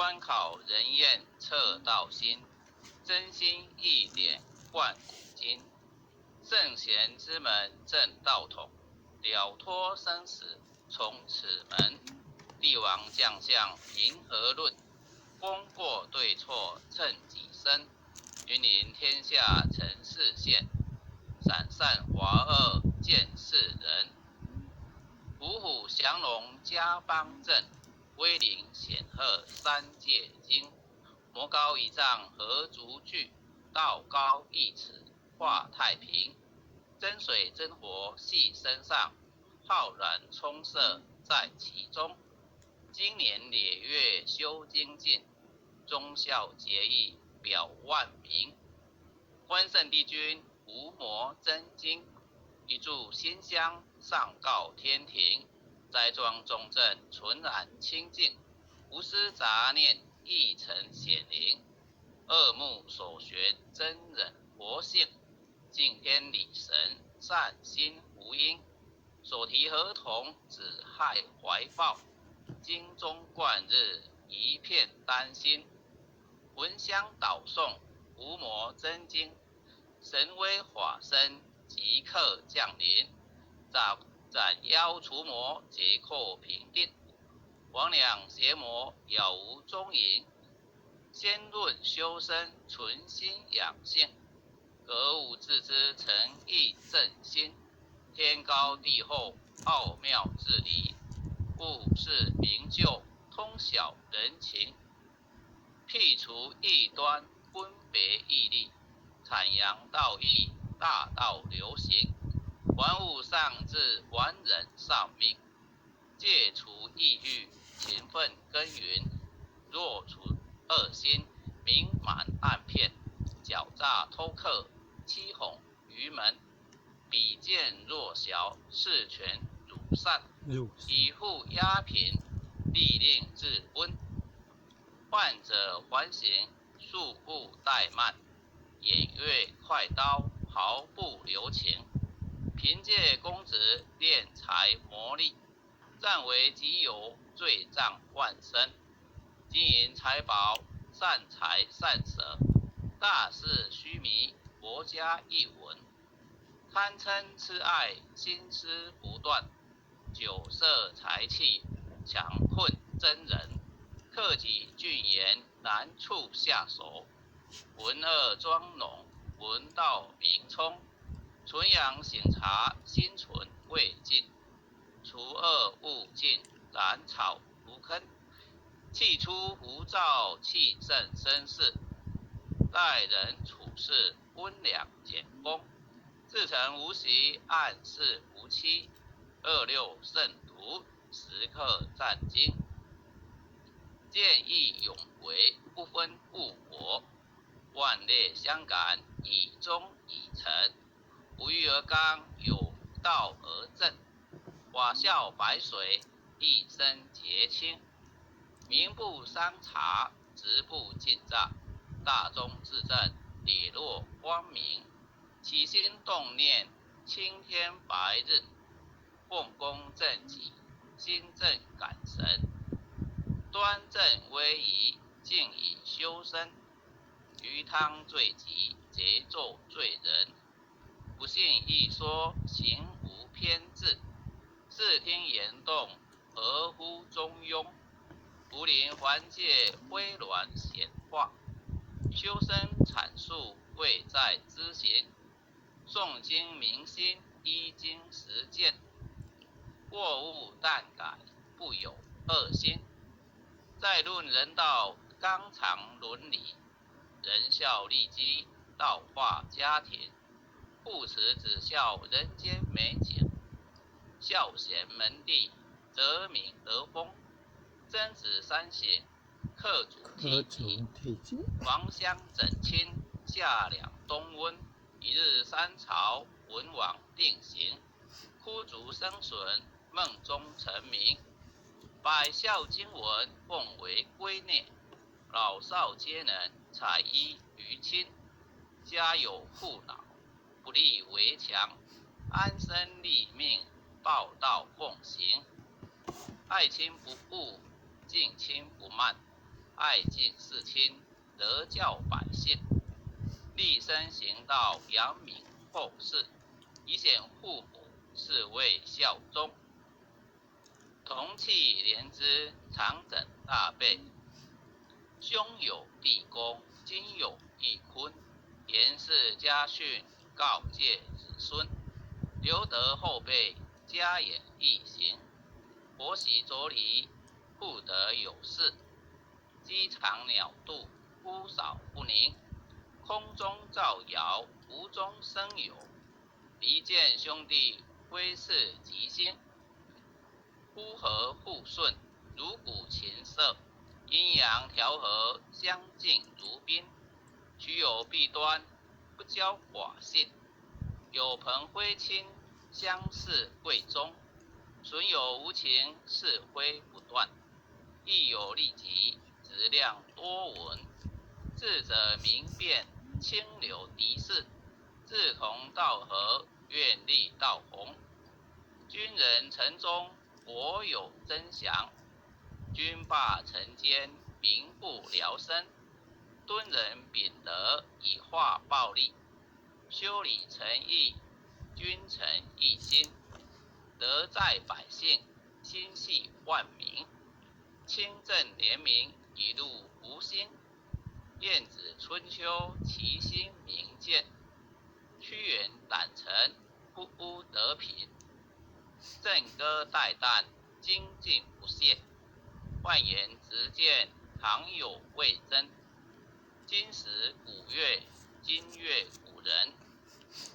官考人验测道心，真心一点贯古今。圣贤之门正道统，了脱生死从此门。帝王将相平和论，功过对错称己身。云临天下尘世现，闪散华恶见世人。虎虎降龙家邦正，威灵显赫三界经。魔高一丈何足惧，道高一尺化太平。真水真火系身上，浩然充塞在其中。经年累月修精进，忠孝节义表万民。关圣帝君无魔真经，一炷馨香上告天庭。斋庄中正纯然清净，无私杂念一尘显灵。恶目所悬真忍活性，敬天理神善心无因。所提合同只害怀抱，经中贯日一片丹心。闻香导诵无魔真经，神威法身即刻降临。斩妖除魔结寇平定，魍魉邪魔杳无踪影。先论修身存心养性，格物致知诚意正心。天高地厚奥妙治理，物是名就通晓人情。辟除异端分别义利，阐扬道义大道流行。玩物丧志玩人丧命，戒除抑郁勤奋耕耘。若除恶心明瞒暗骗，狡诈偷客欺哄愚门。比见弱小事权主善，以富压贫利令治温。患者还行速步怠慢，偃月快刀毫不留情。凭借公职敛财磨利，占为己有罪障万身。金银财宝善财善舍，大事虚弥国家一文。贪嗔痴爱心思不断，酒色财气强困真人。克己峻严难处下手，文恶庄浓文道明聪。纯阳醒察心存未尽，除恶务尽斩草除根。气出无照气盛绅士，待人处事温良俭恭。自成无习暗示无欺，二六慎独时刻战经。见义勇为不分物我，万列相感以忠以诚。无欲而刚有道而正，法笑白水一身洁清。名不伤察直不尽诈，大中至正理落光明。起心动念青天白日，奉公正己心正感神。端正威仪静以修身，鱼汤罪己节奏罪人。不信一说行无偏执，视听言动合乎中庸。福临环界微软显化，修身阐述贵在知行。诵经明心依经实践，过误但改不有恶心。再论人道纲常伦理，仁孝利基道化家庭。护持子孝人间美景，孝贤门第则名得风。贞子三省克主替己，王乡整亲夏两冬温。一日三朝文王定刑，枯竹生笋梦中成名。百孝经文奉为圭臬，老少皆能采衣于亲。家有父老不立围墙，安身立命报道奉行。爱亲不误，敬亲不慢，爱敬事亲，德教百姓，立身行道，扬名后世，以显父母，是谓孝忠。同气连枝，常枕大备，兄友弟恭，今有一坤，言事家训，告诫子孙，留得后辈，加言义行，婆媳妯娌，不得有事，鸡肠鸟肚，夫少不宁，空中造谣，无中生有，离间兄弟，归是吉星，夫和互顺，如鼓琴瑟，阴阳调和，相敬如宾，取有弊端，不交寡信，有朋非亲，相视贵中，损友无情，是非不断，亦有利己，质量多闻，智者明辨，清流敌视，志同道合，愿力道弘，军人城中，国有真祥，军霸臣奸，民不聊生，敦人秉德，以化暴力，修理诚意，君臣一心，德在百姓，心系万民，清正廉明，一路无心，晏子春秋，其心明鉴，屈原胆诚，不污德品，正歌待旦，精进不懈，万言直谏，常有魏征，今时古乐，今乐古人，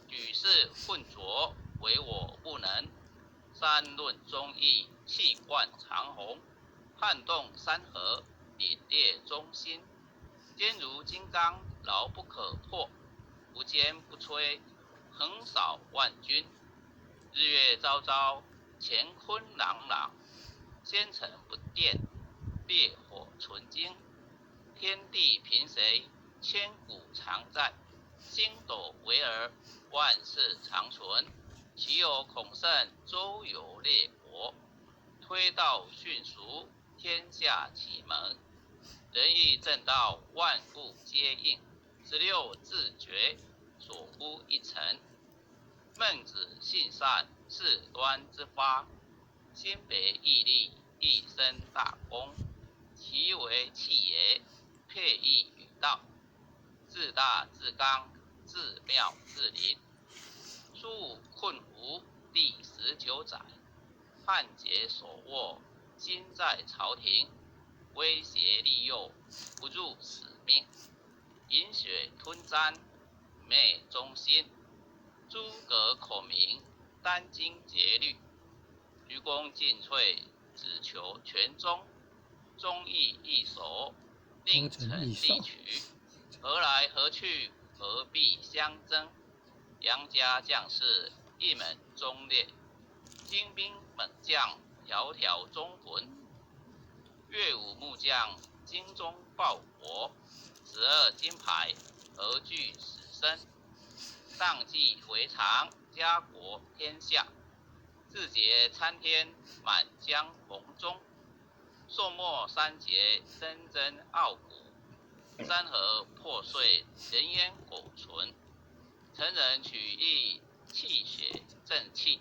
举世混浊，唯我不能，三论忠义，气贯长虹，撼动山河，凛冽中心，坚如金刚，牢不可破，不坚不摧，横扫万军，日月昭昭，乾坤朗朗，纤尘不电，烈火纯金，天地凭谁？千古常在，星斗为儿，万世长存，岂有孔圣周游列国，推道训俗，天下启蒙，仁义正道，万物皆应，16自觉，所乎一尘，孟子性善，事端之发，心北毅力，一生大功，其为气也，沛益于道，自大自刚，自妙自灵，书困无，第19载，汉节所握，今在朝廷，威胁利诱，不入使命，饮血吞毡，昧忠心，诸葛孔明，殚精竭虑，鞠躬尽瘁，只求全忠，忠义一守，令臣力取，何来何去，何必相争？杨家将士，一门忠烈，精兵猛将，条条忠魂，岳武木匠，精忠报国，12金牌，何惧死生？上计回肠，家国天下，志节参天，满江红中，宋末三杰，铮铮傲骨，山河破碎，人烟苟存，成人取义，气血正气，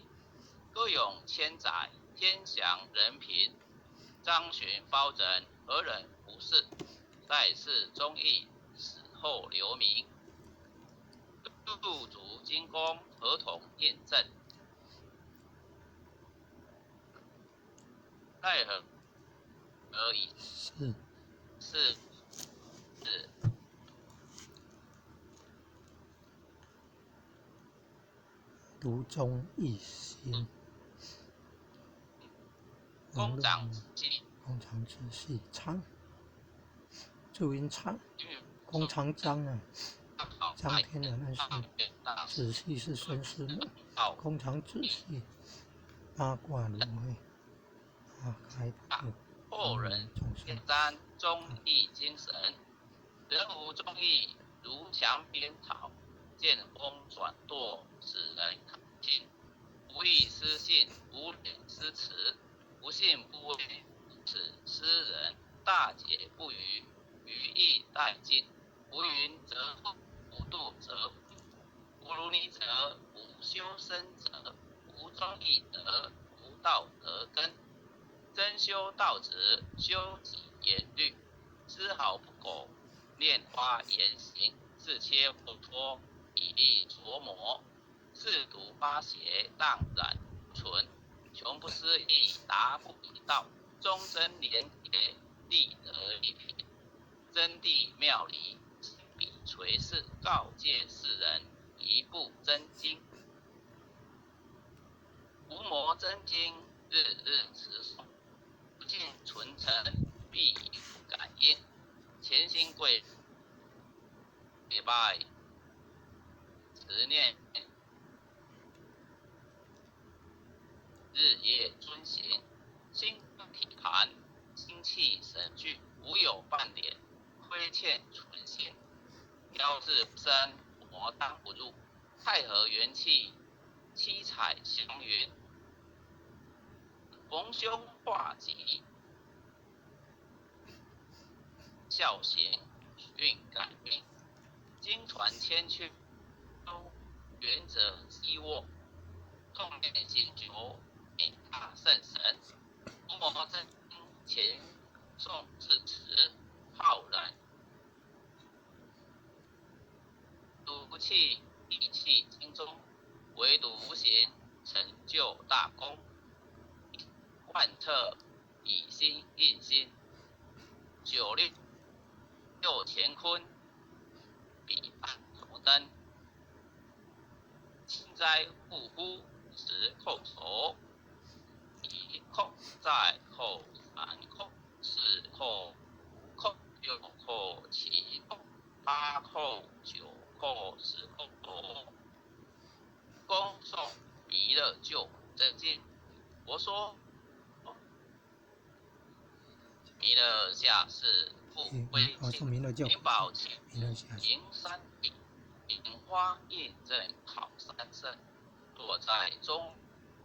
歌咏千载，天祥人平，张巡包拯，何人不是？在世忠义，死后留名，入主金宫，合同印证，奈何而已。是独忠一心，工长记，工长直系昌，注音昌，弓长张啊，张天的那是子系是孙思邈，弓长子系，八卦轮回，开拓后人典瞻忠义精神，人无忠义，如墙边草，见风转舵，使人看清，不义失信，无廉失辞，不信不威，使诗人大节不渝，殆尽。无云则复，无度则复。无如泥者，无修身者，无忠义德，无道德根。真修道者，修己严律，丝毫不苟，念花言行，自切活脱，以利琢磨。四毒八邪，荡然无存。穷不思议，达不以道，忠贞廉洁，立德一品。真谛妙理，亲笔垂示，告诫世人，一部真经。无魔真经，日日持诵，不尽存诚，必有感应。虔心跪拜，持念，日夜遵行，心体盘，精气神聚，无有半点亏欠存心。标志不生，魔当不入。太和元气，七彩祥云。逢凶化吉，孝行运改命。经传千秋，远者希沃。痛念心求，引大圣神。无魔真经，前诵至此，浩然。毒气理气经中，唯独无形，成就大功。贯彻以心印心，九六乾坤，彼岸头灯。清灾护肤，时叩首。一叩再叩三叩，四叩五叩，六叩七叩，八叩九叩十叩。恭诵弥勒救真经。佛说，弥勒下世复归亲，灵宝齐迎山顶，莲花印证好三圣。坐在中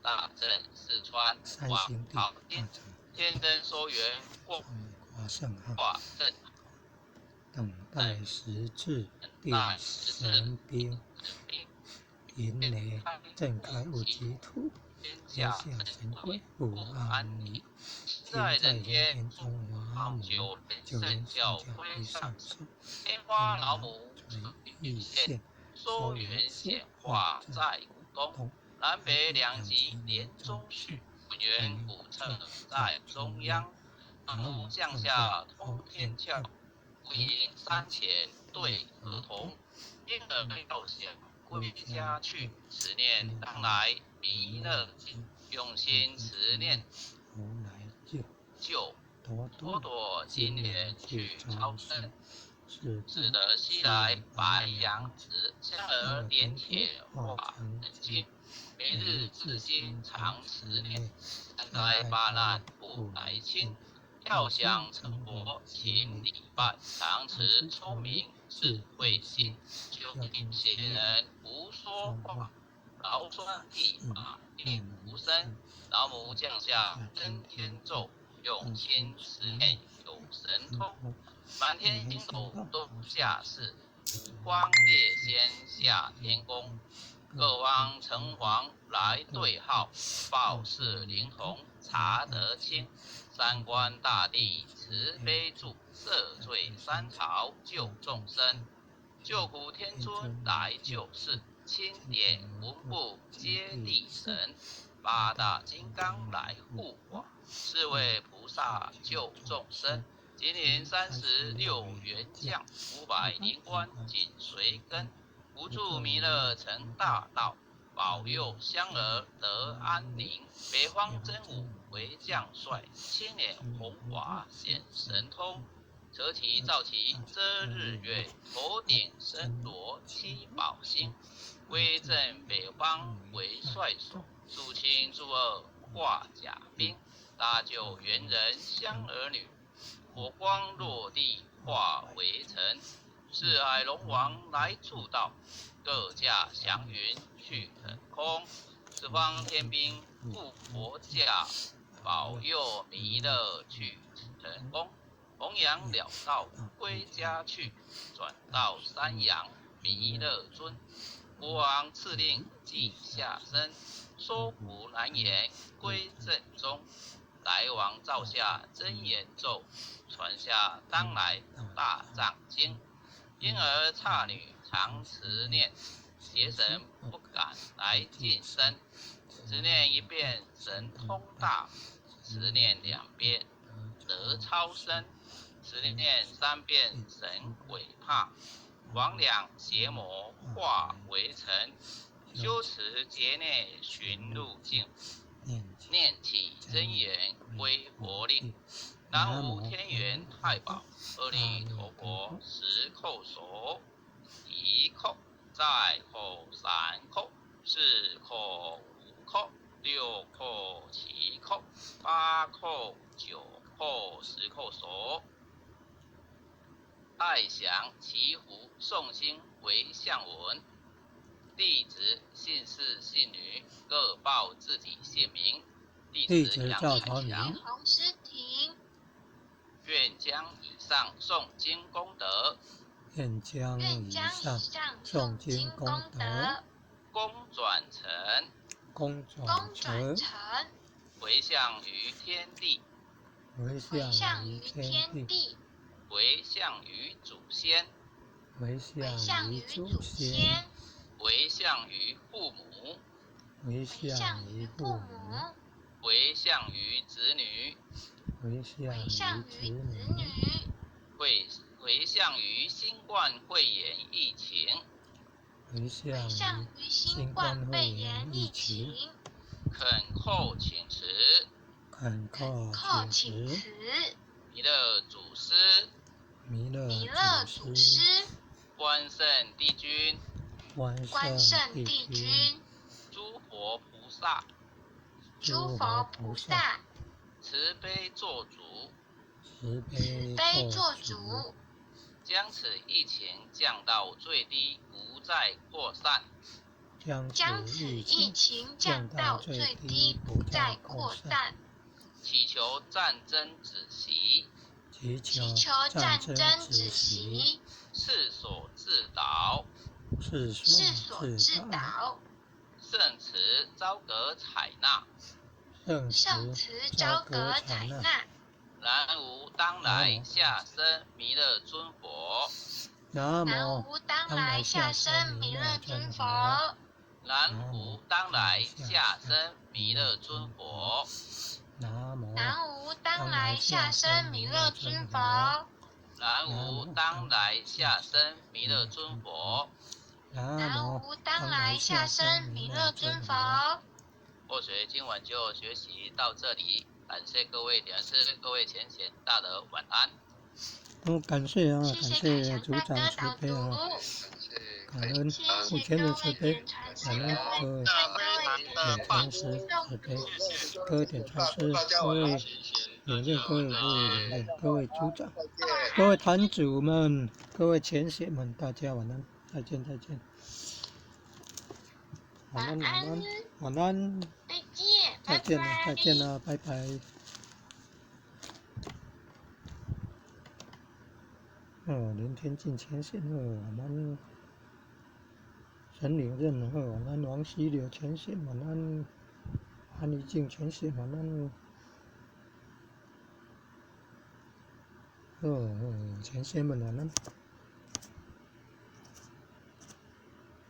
大正四川往好天，天真说缘化正，等待时至，必神兵。云雷震开无极土，天下神鬼不安宁。在人间中华九人教归上圣，天花老母出现，说缘显化在古东。南北两极连中续，文渊古策在中央。南无降下通天窍，无垠山前对河童。因而要想归家去，持念当来弥勒经。用心持念，就朵朵金莲去超生。使得西来白羊子，香儿点铁化人间。每日自心常持念，三灾八难不来侵。要想成佛，请礼拜，常持聪明智慧心。就听贤人无说话，劳酸地马令无声。老母降下真天咒，用心持念有神通。满天星斗都下世，光烈仙下天宫。各王城隍来对号，报事灵童查得清。三官大帝慈悲助，赦罪三朝救众生。救苦天尊来救世，钦点文部接地神。八大金刚来护法，四位菩萨救众生。今年36元将，500灵官紧随跟。无助弥勒成大道，保佑香儿得安宁。北方真武为将帅，青脸红华显神通。择其造其遮日月，头顶身罗七宝星。威震北方为帅首，肃清诸恶化甲兵。搭救猿人香儿女，火光落地化为尘。四海龙王来助道，各驾祥云去腾空。四方天兵护佛驾，保佑弥勒去成功。弘扬了道，归家去，转到山阳弥勒尊。国王赐令即下生，说服难言归正宗。来往照下真言咒，传下当来大藏经。婴儿刹女常持念，邪神不敢来近身。只念一遍神通大，只念2遍得超生，只念3遍神鬼怕。魍魉邪魔化为尘，修持劫内寻路径。念起真言归佛令，南无天元太保阿弥陀佛10叩首，1叩，再叩3叩，4叩5叩，6叩7叩，8叩9叩10叩首。爱祥祈福诵经为相文，弟子姓氏姓女各报自己姓名。弟子叫曹祥，洪诗婷。愿将以上诵经功德，愿将以上诵经功德，功转成，回向于天地，回向于天地，回向于祖先，回向于祖先，回向于父母，回向于父母，回向于子女，回向于子女，回向于新冠肺炎疫情，回向于新冠肺炎疫情，恳叩请辞，恳叩请辞，弥勒祖师，弥勒祖师，关圣帝君，关圣帝君，诸佛菩萨，慈悲做主，将此疫情降到最低，不再扩散。将此疫情降到最低，不再扩散。祈求战争止息，世所自导，圣慈昭格采纳，南无当来下生弥勒尊佛，南无当来下生弥勒尊佛，南无当来下生弥勒尊佛，南无当来下生弥勒尊佛，南无当来下生弥勒尊佛，南无当来下生弥勒尊佛。或许今晚就学习到这里，感谢各位点师，各位浅显大德晚安。感谢啊，感谢组长慈悲啊，感恩父亲的慈悲，感恩各位点传师慈悲，各位点传师，各位领练，各位不领练，各位组长，各位坛主们，各位浅显们，大家晚安，再见。晚安，再见了，拜拜。连天进前线晚安，神领任晚安，王希柳前线晚安，安怡静前线晚安，前线们晚安。